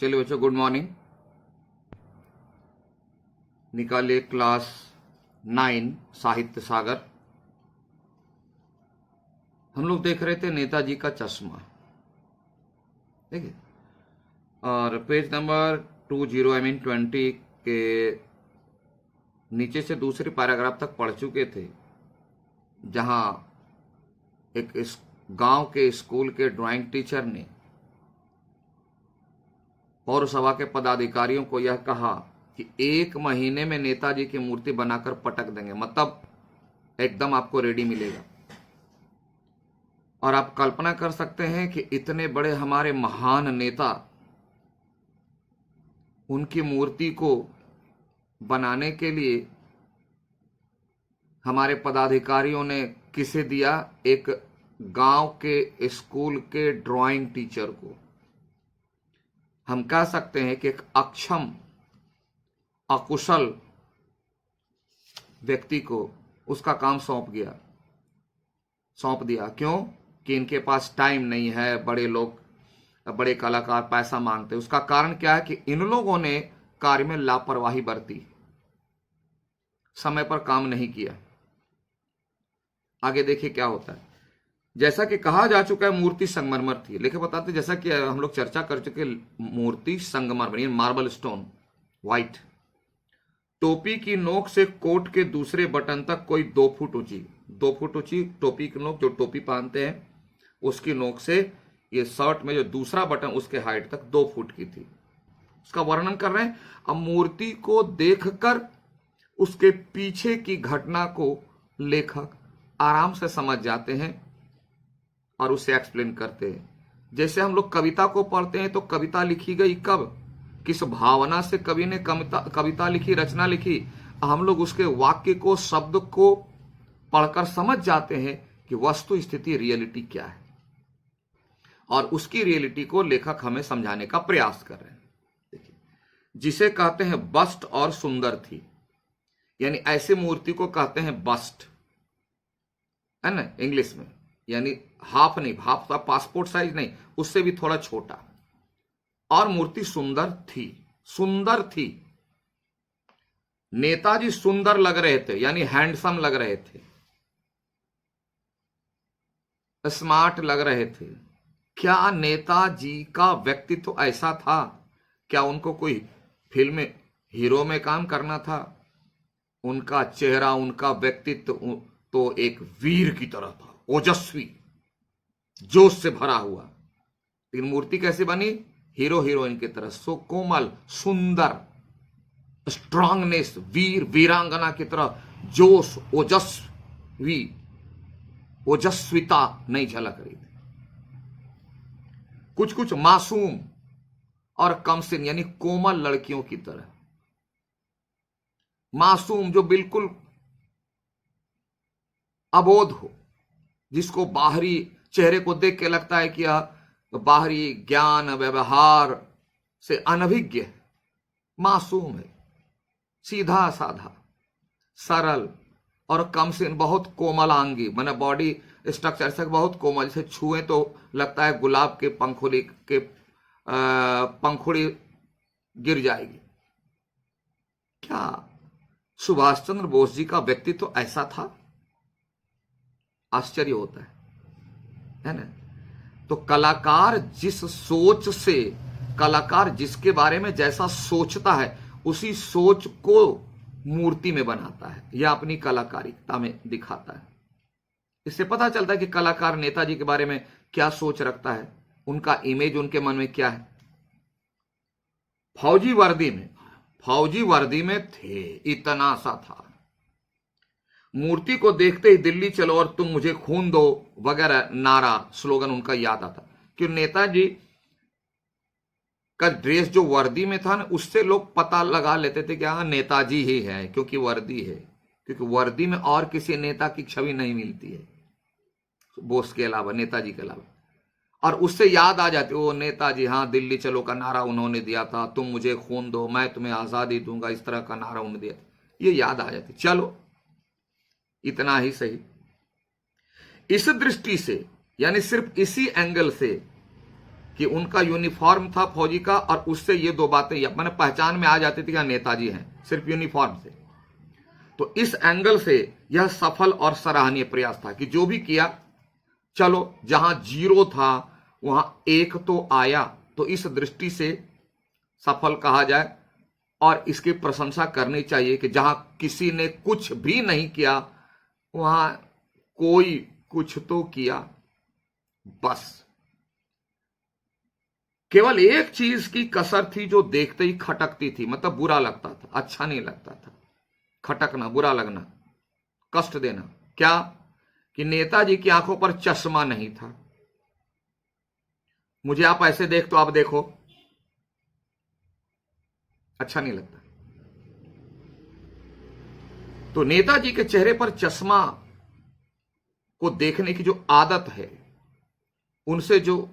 चलिए बच्चों, good morning. निकालिए क्लास 9 साहित्य सागर। हम लोग देख रहे थे नेताजी का चश्मा, ठीक है। और पेज नंबर 20 के नीचे से दूसरे पैराग्राफ तक पढ़ चुके थे, जहां एक इस गांव के स्कूल के ड्राइंग टीचर ने पौरसभा के पदाधिकारियों को यह कहा कि 1 महीने में नेताजी की मूर्ति बनाकर पटक देंगे, मतलब एकदम आपको रेडी मिलेगा। और आप कल्पना कर सकते हैं कि इतने बड़े हमारे महान नेता, उनकी मूर्ति को बनाने के लिए हमारे पदाधिकारियों ने किसे दिया? एक गांव के स्कूल के ड्राइंग टीचर को। हम कह सकते हैं कि एक अक्षम, अकुशल व्यक्ति को उसका काम सौंप दिया। क्यों? कि इनके पास टाइम नहीं है, बड़े लोग, बड़े कलाकार पैसा मांगते। उसका कारण क्या है कि इन लोगों ने कार्य में लापरवाही बरती, समय पर काम नहीं किया। आगे देखिए क्या होता है। जैसा कि कहा जा चुका है, मूर्ति संगमरमर थी। लेकिन बताते, जैसा कि हम लोग चर्चा कर चुके, मूर्ति संगमरमर यानी मार्बल स्टोन, व्हाइट। टोपी की नोक से कोट के दूसरे बटन तक कोई 2 फुट ऊंची टोपी की नोक, जो टोपी पहनते हैं उसकी नोक से ये शर्ट में जो दूसरा बटन, उसके हाइट तक 2 फुट की थी। उसका वर्णन कर रहे हैं। अब मूर्ति को देखकर उसके पीछे की घटना को लेखक आराम से समझ जाते हैं और उसे एक्सप्लेन करते हैं। जैसे हम लोग कविता को पढ़ते हैं तो कविता लिखी गई कब, किस भावना से कवि ने कविता लिखी, रचना लिखी, हम लोग उसके वाक्य को, शब्द को पढ़कर समझ जाते हैं कि वस्तु स्थिति, रियलिटी क्या है। और उसकी रियलिटी को लेखक हमें समझाने का प्रयास कर रहे हैं। देखिए, जिसे कहते हैं बस्ट और सुंदर थी, यानी ऐसे मूर्ति को कहते हैं बस्ट, है ना, इंग्लिश में। यानी हाफ नहीं, हाफ का पासपोर्ट साइज नहीं, उससे भी थोड़ा छोटा। और मूर्ति सुंदर थी। नेताजी सुंदर लग रहे थे, यानी हैंडसम लग रहे थे, स्मार्ट लग रहे थे। क्या नेताजी का व्यक्तित्व ऐसा था? क्या उनको कोई फिल्म में हीरो में काम करना था? उनका चेहरा, उनका व्यक्तित्व तो एक वीर की तरह था, ओजस्वी, जोश से भरा हुआ। लेकिन मूर्ति कैसे बनी? हीरो हीरोइन की तरह, सो कोमल, सुंदर, स्ट्रांगनेस, वीर वीरांगना की तरह, जोश, ओजस्विता नहीं झलक रही थी। कुछ मासूम और कमसिन, यानी कोमल लड़कियों की तरह। मासूम, जो बिल्कुल अबोध हो, जिसको बाहरी चेहरे को देख के लगता है कि यह बाहरी ज्ञान व्यवहार से अनभिज्ञ है, मासूम है, सीधा साधा, सरल और कमसिन, बहुत कोमलांगी, माने बॉडी स्ट्रक्चर से बहुत कोमल, जैसे छुए तो लगता है गुलाब के पंखुड़ी गिर जाएगी। क्या सुभाष चंद्र बोस जी का व्यक्तित्व तो ऐसा था? आश्चर्य होता है ना। तो कलाकार जिसके बारे में जैसा सोचता है, उसी सोच को मूर्ति में बनाता है या अपनी कलाकारिता में दिखाता है। इससे पता चलता है कि कलाकार नेताजी के बारे में क्या सोच रखता है, उनका इमेज उनके मन में क्या है। फौजी वर्दी में थे, इतना सा था। मूर्ति को देखते ही दिल्ली चलो और तुम मुझे खून दो वगैरह नारा, स्लोगन उनका याद आता। कि नेताजी का ड्रेस जो वर्दी में था ना, उससे लोग पता लगा लेते थे कि हाँ नेताजी ही है, क्योंकि वर्दी है। क्योंकि वर्दी में और किसी नेता की छवि नहीं मिलती है बोस के अलावा, नेताजी के अलावा। और उससे याद आ जाती, वो नेताजी, हाँ दिल्ली चलो का नारा उन्होंने दिया था, तुम मुझे खून दो मैं तुम्हें आजादी दूंगा, इस तरह का नारा उन्होंने दिया था, ये याद आ जाती। चलो इतना ही सही। इस दृष्टि से, यानी सिर्फ इसी एंगल से कि उनका यूनिफॉर्म था फौजी का, और उससे ये दो बातें मैंने पहचान में आ जाती थी कि नेताजी हैं, सिर्फ यूनिफॉर्म से। तो इस एंगल से यह सफल और सराहनीय प्रयास था कि जो भी किया, चलो जहां 0 था वहां 1 तो आया, तो इस दृष्टि से सफल कहा जाए और इसकी प्रशंसा करनी चाहिए कि जहां किसी ने कुछ भी नहीं किया वहां कोई कुछ तो किया। बस केवल एक चीज की कसर थी जो देखते ही खटकती थी, मतलब बुरा लगता था, अच्छा नहीं लगता था। खटकना, बुरा लगना, कष्ट देना। क्या? कि नेताजी की आंखों पर चश्मा नहीं था। मुझे आप ऐसे देख तो आप देखो, अच्छा नहीं लगता। तो नेताजी के चेहरे पर चश्मा को देखने की जो आदत है, उनसे जो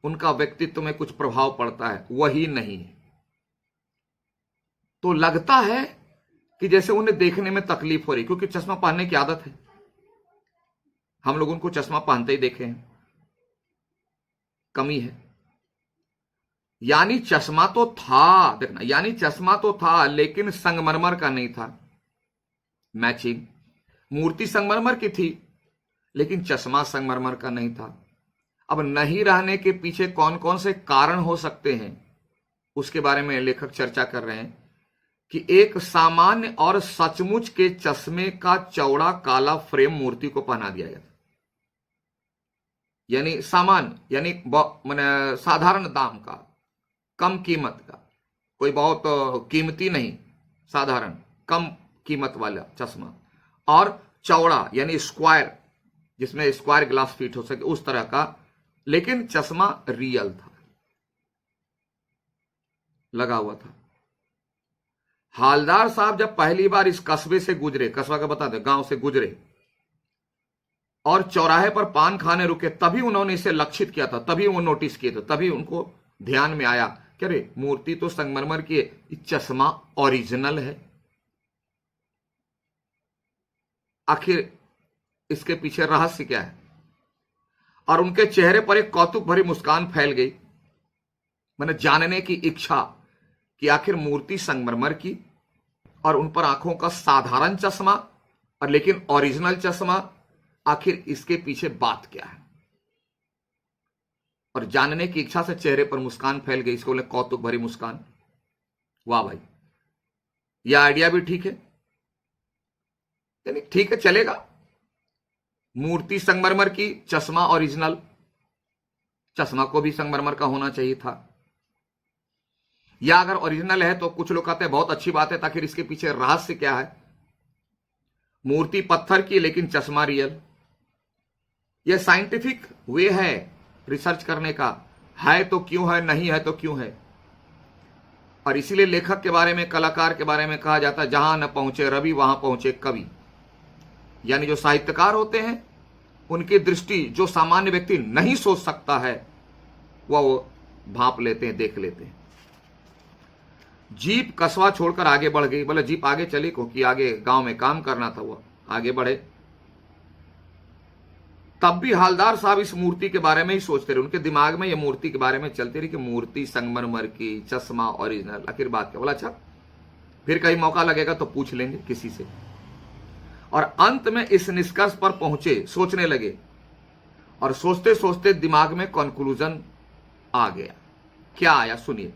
उनका व्यक्तित्व में कुछ प्रभाव पड़ता है, वही नहीं है। तो लगता है कि जैसे उन्हें देखने में तकलीफ हो रही, क्योंकि चश्मा पहनने की आदत है। हम लोग उनको चश्मा पहनते ही देखे हैं, कमी है। यानी चश्मा तो था, देखना, यानी चश्मा तो था लेकिन संगमरमर का नहीं था। मैचिंग, मूर्ति संगमरमर की थी लेकिन चश्मा संगमरमर का नहीं था। अब नहीं रहने के पीछे कौन कौन से कारण हो सकते हैं, उसके बारे में लेखक चर्चा कर रहे हैं कि एक सामान्य और सचमुच के चश्मे का चौड़ा काला फ्रेम मूर्ति को पहना दिया गया था। यानी सामान्य, यानी साधारण दाम का, कम कीमत का, कोई बहुत कीमती नहीं, साधारण कम कीमत वाला चश्मा, और चौड़ा यानी स्क्वायर, जिसमें स्क्वायर ग्लास फिट हो सके, उस तरह का, लेकिन चश्मा रियल था, लगा हुआ था। हालदार साहब जब पहली बार इस कस्बे से गुजरे, कस्बा का बता दे, गांव से गुजरे और चौराहे पर पान खाने रुके, तभी उन्होंने इसे लक्षित किया था, तभी वो नोटिस किए थे, तभी उनको ध्यान में आया कि अरे मूर्ति तो संगमरमर की है, चश्मा ओरिजिनल है। आखिर इसके पीछे रहस्य क्या है? और उनके चेहरे पर एक कौतुक भरी मुस्कान फैल गई, मैंने जानने की इच्छा कि आखिर मूर्ति संगमरमर की और उन पर आंखों का साधारण चश्मा, और लेकिन ओरिजिनल चश्मा, आखिर इसके पीछे बात क्या है? और जानने की इच्छा से चेहरे पर मुस्कान फैल गई, इसको बोले कौतुक भरी मुस्कान। वाह भाई, यह आइडिया भी ठीक है, यानी ठीक है, चलेगा। मूर्ति संगमरमर की, चश्मा ओरिजिनल, चश्मा को भी संगमरमर का होना चाहिए था। या अगर ओरिजिनल है तो कुछ लोग कहते हैं बहुत अच्छी बात है, ताकि इसके पीछे रहस्य क्या है? मूर्ति पत्थर की लेकिन चश्मा रियल। यह साइंटिफिक वे है रिसर्च करने का, है तो क्यों है, नहीं है तो क्यों है। और इसीलिए लेखक के बारे में, कलाकार के बारे में कहा जाता है, जहां न पहुंचे रवि वहां पहुंचे कवि। यानी जो साहित्यकार होते हैं, उनकी दृष्टि जो सामान्य व्यक्ति नहीं सोच सकता है, वह वो भांप लेते हैं, देख लेते हैं। जीप कस्बा छोड़कर आगे बढ़ गई। बोले जीप आगे चली क्योंकि आगे गांव में काम करना था, वो आगे बढ़े। तब भी हालदार साहब इस मूर्ति के बारे में ही सोचते रहे, उनके दिमाग में ये मूर्ति के बारे में चलती रही कि मूर्ति संगमरमर की, चश्मा ओरिजिनल। आखिर बात क्या? बोला अच्छा फिर कहीं मौका लगेगा तो पूछ लेंगे किसी से। और अंत में इस निष्कर्ष पर पहुंचे, सोचने लगे, और सोचते सोचते दिमाग में कंक्लूजन आ गया। क्या आया सुनिए,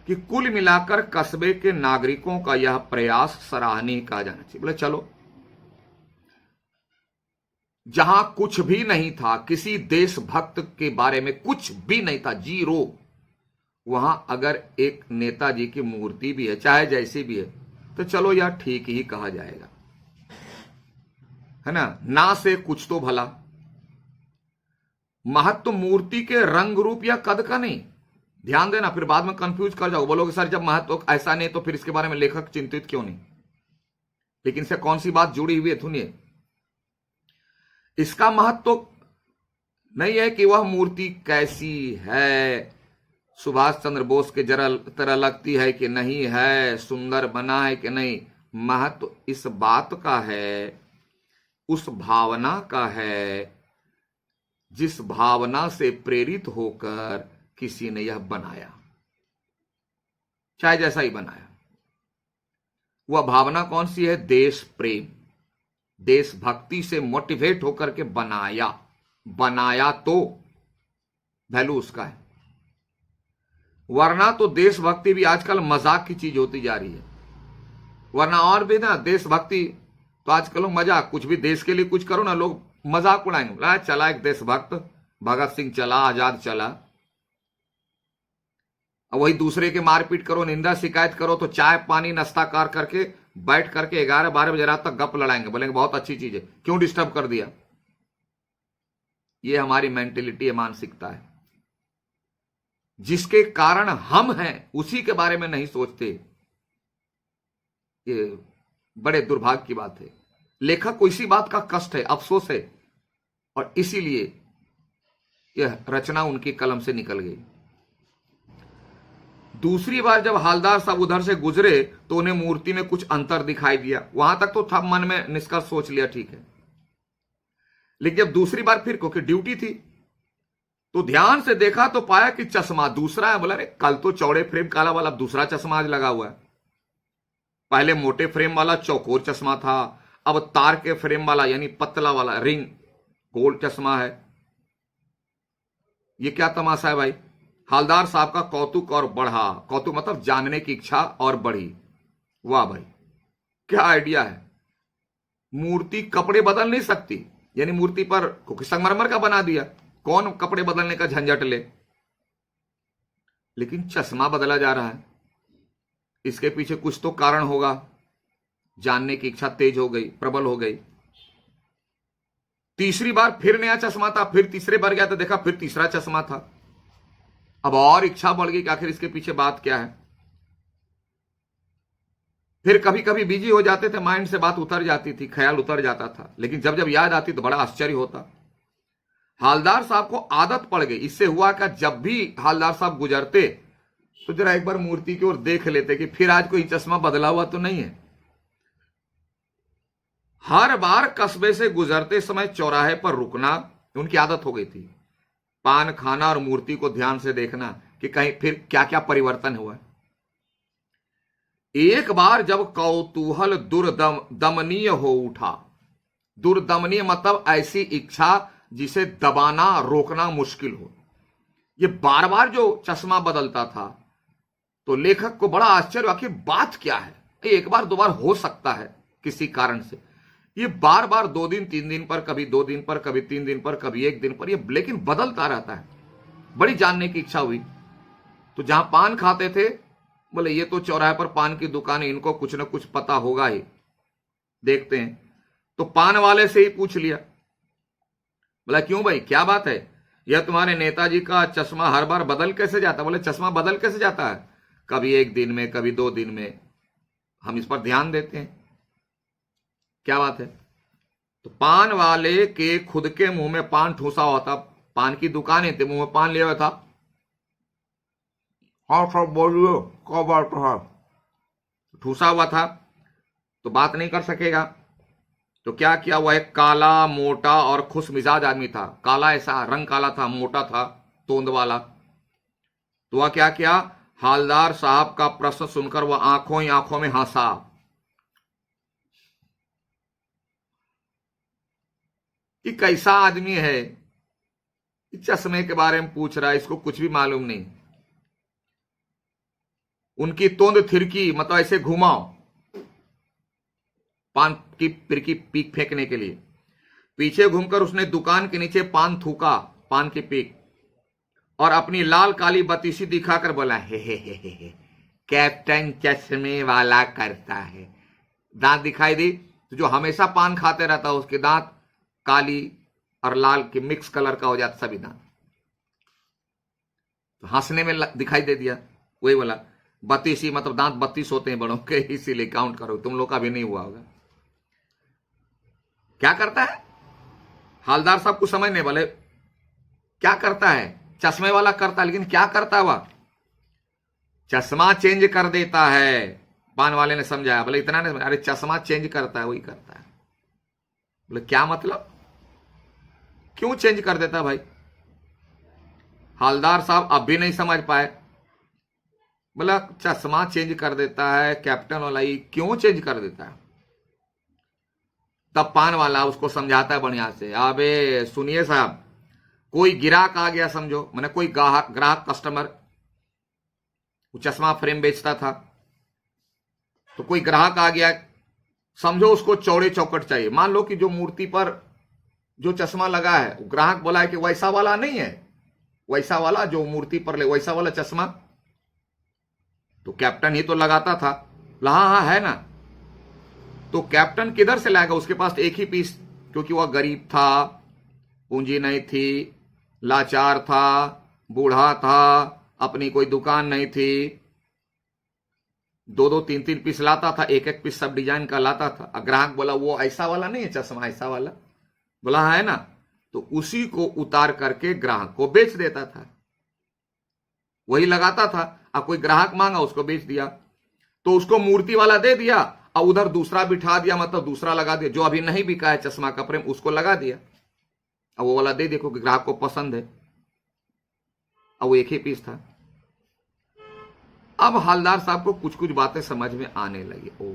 कि कुल मिलाकर कस्बे के नागरिकों का यह प्रयास सराहनीय कहा जाना चाहिए। बोले चलो, जहां कुछ भी नहीं था, किसी देशभक्त के बारे में कुछ भी नहीं था, 0, वहां अगर एक नेताजी की मूर्ति भी है, चाहे जैसी भी है, तो चलो यह ठीक ही कहा जाएगा, है ना से कुछ तो भला। महत्व मूर्ति के रंग रूप या कद का नहीं, ध्यान देना, फिर बाद में कंफ्यूज कर जाओ, बोलोगे सर जब महत्व ऐसा नहीं तो फिर इसके बारे में लेखक चिंतित क्यों नहीं। लेकिन से कौन सी बात जुड़ी हुई है सुनिए। इसका महत्व नहीं है कि वह मूर्ति कैसी है, सुभाष चंद्र बोस के जरा तरह लगती है कि नहीं है, सुंदर बना है कि नहीं। महत्व इस बात का है, उस भावना का है, जिस भावना से प्रेरित होकर किसी ने यह बनाया, चाहे जैसा ही बनाया। वह भावना कौन सी है? देश प्रेम, देशभक्ति से मोटिवेट होकर के बनाया तो वैल्यू उसका है। वरना तो देशभक्ति भी आजकल मजाक की चीज होती जा रही है। वरना और भी ना, देशभक्ति तो आजकल मजाक, कुछ भी देश के लिए कुछ करो ना, लोग मजाक उड़ाएंगे। चला एक देशभक्त भगत सिंह चला, आजाद चला। वही दूसरे के मारपीट करो, निंदा शिकायत करो तो चाय पानी नाश्ता कार करके बैठ करके 11-12 बजे रात तक गप लड़ाएंगे, बोलेंगे बहुत अच्छी चीज है, क्यों डिस्टर्ब कर दिया। ये हमारी मेंटेलिटी है, मानसिकता है, जिसके कारण हम हैं उसी के बारे में नहीं सोचते। ये बड़े दुर्भाग्य की बात है। लेखक को इसी बात का कष्ट है, अफसोस है, और इसीलिए यह रचना उनकी कलम से निकल गई। दूसरी बार जब हालदार साहब उधर से गुजरे तो उन्हें मूर्ति में कुछ अंतर दिखाई दिया। वहां तक तो था, मन में निष्कर्ष सोच लिया ठीक है। लेकिन जब दूसरी बार फिर, क्योंकि ड्यूटी थी, तो ध्यान से देखा तो पाया कि चश्मा दूसरा है। बोला अरे कल तो चौड़े फ्रेम काला वाला, दूसरा चश्मा आज लगा हुआ है। पहले मोटे फ्रेम वाला चौकोर चश्मा था, अब तार के फ्रेम वाला यानी पतला वाला रिंग गोल चश्मा है। ये क्या तमाशा है भाई। हालदार साहब का कौतुक और बढ़ा, कौतुक मतलब जानने की इच्छा और बढ़ी। वाह भाई, क्या आइडिया है। मूर्ति कपड़े बदल नहीं सकती, यानी मूर्ति पर क्योंकि संगमरमर का बना दिया, कौन कपड़े बदलने का झंझट ले, लेकिन चश्मा बदला जा रहा है। इसके पीछे कुछ तो कारण होगा। जानने की इच्छा तेज हो गई, प्रबल हो गई। तीसरी बार फिर नया चश्मा था, फिर तीसरे बार गया तो देखा फिर तीसरा चश्मा था। अब और इच्छा बढ़ गई कि आखिर इसके पीछे बात क्या है। फिर कभी कभी बिजी हो जाते थे, माइंड से बात उतर जाती थी, ख्याल उतर जाता था, लेकिन जब जब याद आती तो बड़ा आश्चर्य होता। हालदार साहब को आदत पड़ गई। इससे हुआ कि जब भी हालदार साहब गुजरते तो जरा एक बार मूर्ति की ओर देख लेते कि फिर आज कोई चश्मा बदला हुआ तो नहीं है। हर बार कस्बे से गुजरते समय चौराहे पर रुकना उनकी आदत हो गई थी। पान खाना और मूर्ति को ध्यान से देखना कि कहीं फिर क्या क्या परिवर्तन हुआ। एक बार जब कौतूहल दुर्दमनीय हो उठा, दुर्दमनीय मतलब ऐसी इच्छा जिसे दबाना रोकना मुश्किल हो। ये बार बार जो चश्मा बदलता था तो लेखक को बड़ा आश्चर्य, आखिर बात क्या है। एक बार दो बार हो सकता है किसी कारण से, ये बार बार 2 दिन 3 दिन पर, कभी 2 दिन पर, कभी 3 दिन पर, कभी 1 दिन पर, ये लेकिन बदलता रहता है। बड़ी जानने की इच्छा हुई। तो जहां पान खाते थे, बोले ये तो चौराहे पर पान की दुकान है, इनको कुछ ना कुछ पता होगा ही, देखते हैं। तो पान वाले से ही पूछ लिया, बोला क्यों भाई क्या बात है, यह तुम्हारे नेताजी का चश्मा हर बार बदल कैसे जाता। बोले चश्मा बदल कैसे जाता है, कभी 1 दिन में, कभी 2 दिन में, हम इस पर ध्यान देते हैं, क्या बात है। तो पान वाले के खुद के मुंह में पान ठूसा हुआ था, पान की दुकान थी, मुंह में पान लिया हुआ था। हाँ सब बोलिए क्या बात है, ठूसा हुआ था तो बात नहीं कर सकेगा। तो क्या किया, वह एक काला मोटा और खुश मिजाज आदमी था। काला ऐसा रंग काला था, मोटा था, तोंद वाला। तो वह क्या किया, हालदार साहब का प्रश्न सुनकर वह आंखों ही आंखों में हंसा। कि कैसा आदमी है, चश्मे के बारे में पूछ रहा है, इसको कुछ भी मालूम नहीं। उनकी तोंद थिरकी, मतलब ऐसे घुमाओ पान की पिरकी पीक फेंकने के लिए। पीछे घूमकर उसने दुकान के नीचे पान थूका, पान की पीक, और अपनी लाल काली बतीसी दिखाकर बोला हे कैप्टन चश्मे वाला करता है। दांत दिखाई दी, तो जो हमेशा पान खाते रहता उसके दांत काली और लाल के मिक्स कलर का हो जाता सभी दांत। तो हंसने में दिखाई दे दिया। वही बोला बत्तीसी मतलब दांत 32 होते हैं बड़ों के, इसीलिए काउंट करो, तुम लोग का भी नहीं हुआ होगा। क्या करता है हालदार साहब को समझ नहीं, बोले क्या करता है, चश्मे वाला करता है, लेकिन क्या करता है वह, चश्मा चेंज कर देता है। पान वाले ने समझाया, बोले इतना नहीं, अरे चश्मा चेंज करता है, वही करता है। बोले क्या मतलब, क्यों चेंज कर देता भाई। हवलदार साहब अब भी नहीं समझ पाए। बोला चश्मा चेंज कर देता है कैप्टन वाला, ही क्यों चेंज कर देता है? तब पान वाला उसको समझाता है बढ़िया से, अबे सुनिए साहब, कोई ग्राहक आ गया समझो, मैंने कोई ग्राहक कस्टमर, वो चश्मा फ्रेम बेचता था, तो कोई ग्राहक आ गया समझो, उसको चौड़े चौकट चाहिए। मान लो कि जो मूर्ति पर जो चश्मा लगा है, वो ग्राहक बोला है कि वैसा वाला नहीं है, वैसा वाला जो मूर्ति पर ले वैसा वाला चश्मा, तो कैप्टन ही तो लगाता था। हाँ हाँ है ना। तो कैप्टन किधर से लाएगा? उसके पास एक ही पीस, क्योंकि वह गरीब था, पूंजी नहीं थी, लाचार था, बूढ़ा था, अपनी कोई दुकान नहीं थी, दो दो तीन तीन पीस लाता था, एक एक पीस सब डिजाइन का लाता था। ग्राहक बोला वो ऐसा वाला नहीं है चश्मा, ऐसा वाला, बोला हाँ है ना, तो उसी को उतार करके ग्राहक को बेच देता था, वही लगाता था। अब कोई ग्राहक मांगा, उसको बेच दिया, तो उसको मूर्ति वाला दे दिया और उधर दूसरा बिठा दिया, मतलब दूसरा लगा दिया, जो अभी नहीं बिका है चश्मा का फ्रेम उसको लगा दिया, अब वो वाला दे दिया क्योंकि ग्राहक को पसंद है, अब वो एक ही पीस था। अब हवलदार साहब को कुछ कुछ बातें समझ में आने लगी। ओ,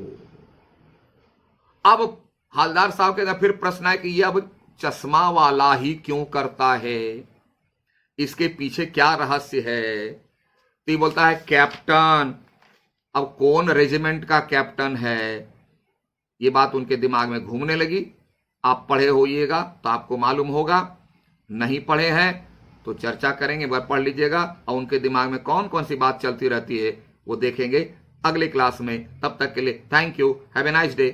अब हवलदार साहब के फिर प्रश्न है कि ये अब चश्मा वाला ही क्यों करता है, इसके पीछे क्या रहस्य है? तो ये बोलता है कैप्टन, अब कौन रेजिमेंट का कैप्टन है, ये बात उनके दिमाग में घूमने लगी। आप पढ़े होइएगा तो आपको मालूम होगा, नहीं पढ़े हैं तो चर्चा करेंगे, वह पढ़ लीजिएगा, और उनके दिमाग में कौन कौन सी बात चलती रहती है वो देखेंगे अगले क्लास में। तब तक के लिए thank you, have a nice day.